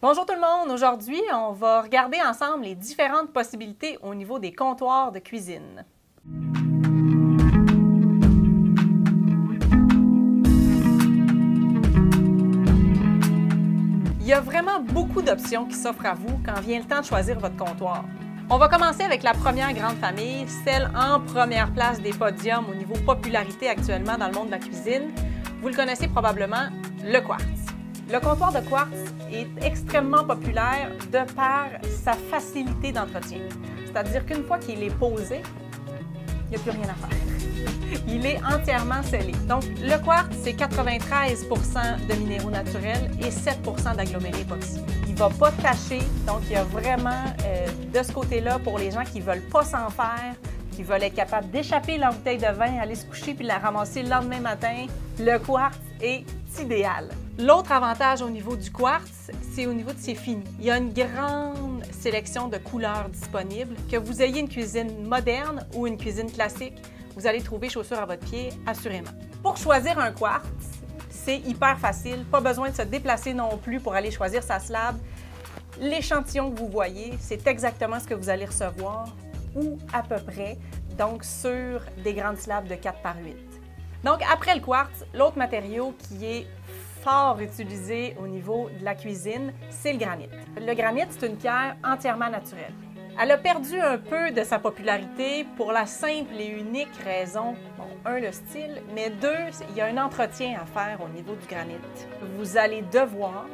Bonjour tout le monde! Aujourd'hui, on va regarder ensemble les différentes possibilités au niveau des comptoirs de cuisine. Il y a vraiment beaucoup d'options qui s'offrent à vous quand vient le temps de choisir votre comptoir. On va commencer avec la première grande famille, celle en première place des podiums au niveau popularité actuellement dans le monde de la cuisine. Vous le connaissez probablement, le quartz. Le comptoir de quartz est extrêmement populaire de par sa facilité d'entretien. C'est-à-dire qu'une fois qu'il est posé, il n'y a plus rien à faire. Il est entièrement scellé. Donc, le quartz, c'est 93 % de minéraux naturels et 7 % d'agglomérés époxy. Il ne va pas tacher, donc il y a vraiment de ce côté-là pour les gens qui ne veulent pas s'en faire, qui veulent être capables d'échapper leur bouteille de vin, aller se coucher puis la ramasser le lendemain matin. Le quartz est idéal. L'autre avantage au niveau du quartz, c'est au niveau de ses finis. Il y a une grande sélection de couleurs disponibles. Que vous ayez une cuisine moderne ou une cuisine classique, vous allez trouver chaussures à votre pied, assurément. Pour choisir un quartz, c'est hyper facile. Pas besoin de se déplacer non plus pour aller choisir sa slab. L'échantillon que vous voyez, c'est exactement ce que vous allez recevoir, ou à peu près, donc sur des grandes slabs de 4 par 8. Donc, après le quartz, l'autre matériau qui est fort utilisé au niveau de la cuisine, c'est le granit. Le granit, c'est une pierre entièrement naturelle. Elle a perdu un peu de sa popularité pour la simple et unique raison, bon, un, le style, mais deux, il y a un entretien à faire au niveau du granit. Vous allez devoir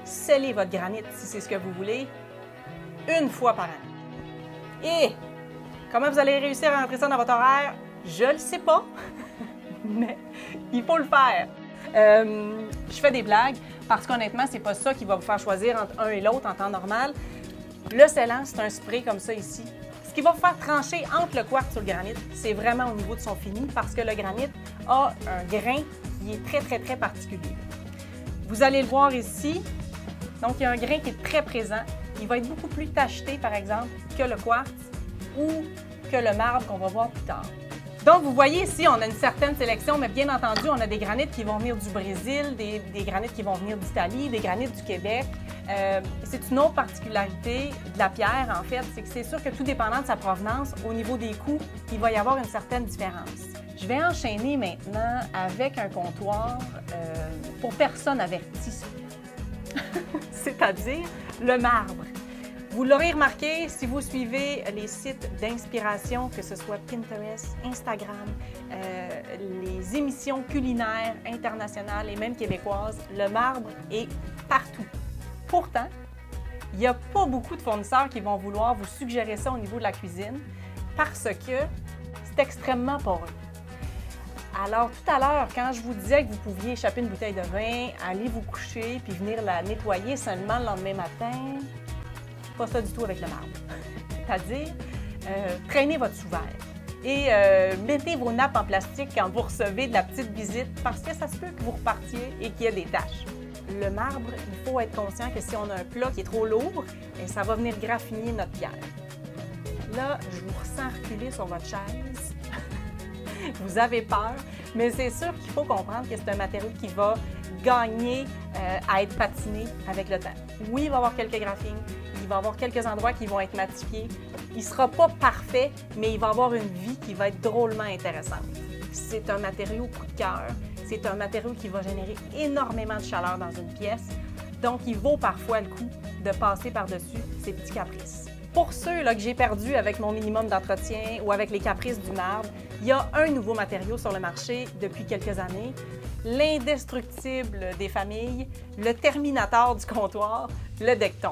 sceller votre granit, si c'est ce que vous voulez, une fois par année. Et comment vous allez réussir à rentrer ça dans votre horaire? Je le sais pas, mais il faut le faire. Je fais des blagues parce qu'honnêtement, c'est pas ça qui va vous faire choisir entre un et l'autre en temps normal. Le scellant, c'est un spray comme ça ici. Ce qui va vous faire trancher entre le quartz et le granit, c'est vraiment au niveau de son fini parce que le granit a un grain qui est très particulier. Vous allez le voir ici. Donc, il y a un grain qui est très présent. Il va être beaucoup plus tacheté, par exemple, que le quartz ou que le marbre qu'on va voir plus tard. Donc, vous voyez ici, on a une certaine sélection, mais bien entendu, on a des granites qui vont venir du Brésil, des granites qui vont venir d'Italie, des granites du Québec. C'est une autre particularité de la pierre, en fait, c'est que c'est sûr que tout dépendant de sa provenance, au niveau des coûts, il va y avoir une certaine différence. Je vais enchaîner maintenant avec un comptoir pour personnes averties, c'est-à-dire le marbre. Vous l'aurez remarqué, si vous suivez les sites d'inspiration, que ce soit Pinterest, Instagram, les émissions culinaires internationales et même québécoises, le marbre est partout. Pourtant, il n'y a pas beaucoup de fournisseurs qui vont vouloir vous suggérer ça au niveau de la cuisine parce que c'est extrêmement poreux. Alors, tout à l'heure, quand je vous disais que vous pouviez échapper une bouteille de vin, aller vous coucher puis venir la nettoyer seulement le lendemain matin, pas ça du tout avec le marbre. C'est-à-dire, traînez votre sous-verre et mettez vos nappes en plastique quand vous recevez de la petite visite parce que ça se peut que vous repartiez et qu'il y ait des taches. Le marbre, il faut être conscient que si on a un plat qui est trop lourd, ça va venir graffiner notre pierre. Là, je vous ressens reculer sur votre chaise. Vous avez peur, mais c'est sûr qu'il faut comprendre que c'est un matériau qui va gagner à être patiné avec le temps. Oui, il va y avoir quelques graphings, il va y avoir quelques endroits qui vont être matifiés. Il ne sera pas parfait, mais il va avoir une vie qui va être drôlement intéressante. C'est un matériau coup de cœur. C'est un matériau qui va générer énormément de chaleur dans une pièce. Donc, il vaut parfois le coup de passer par-dessus ces petits caprices. Pour ceux là, que j'ai perdus avec mon minimum d'entretien ou avec les caprices du marbre, il y a un nouveau matériau sur le marché depuis quelques années, l'indestructible des familles, le terminateur du comptoir, le Decton.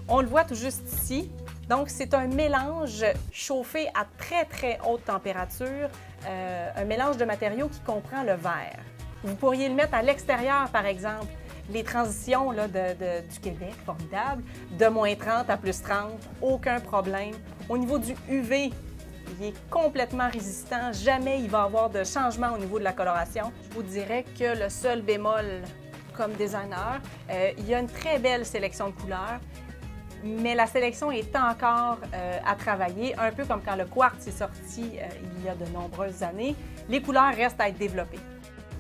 On le voit tout juste ici. Donc, c'est un mélange chauffé à très haute température, un mélange de matériaux qui comprend le verre. Vous pourriez le mettre à l'extérieur, par exemple. Les transitions là, du Québec, formidable, de moins 30 à plus 30, aucun problème. Au niveau du UV, il est complètement résistant. Jamais il va y avoir de changement au niveau de la coloration. Je vous dirais que le seul bémol, comme designer, il y a une très belle sélection de couleurs, mais la sélection est encore à travailler, un peu comme quand le quartz est sorti il y a de nombreuses années. Les couleurs restent à être développées.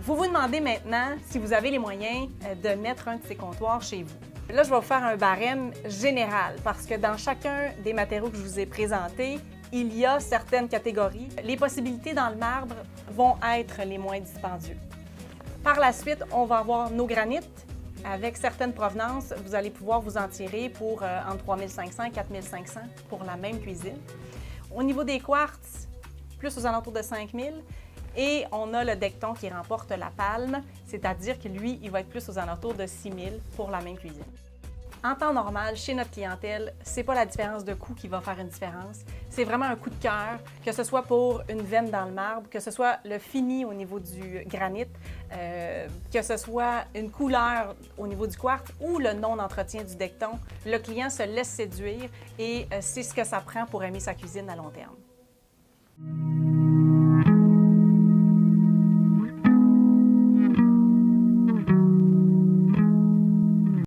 Vous vous demandez maintenant si vous avez les moyens de mettre un de ces comptoirs chez vous. Là, je vais vous faire un barème général parce que dans chacun des matériaux que je vous ai présentés, il y a certaines catégories. Les possibilités dans le marbre vont être les moins dispendieux. Par la suite, on va avoir nos granites. Avec certaines provenances, vous allez pouvoir vous en tirer pour entre 3 500 et 4 500 pour la même cuisine. Au niveau des quartz, plus aux alentours de 5 000. Et on a le Decton qui remporte la palme, c'est-à-dire que lui, il va être plus aux alentours de 6 000 pour la même cuisine. En temps normal, chez notre clientèle, c'est pas la différence de coût qui va faire une différence. C'est vraiment un coup de cœur, que ce soit pour une veine dans le marbre, que ce soit le fini au niveau du granit, que ce soit une couleur au niveau du quartz ou le non-entretien du Decton. Le client se laisse séduire et c'est ce que ça prend pour aimer sa cuisine à long terme.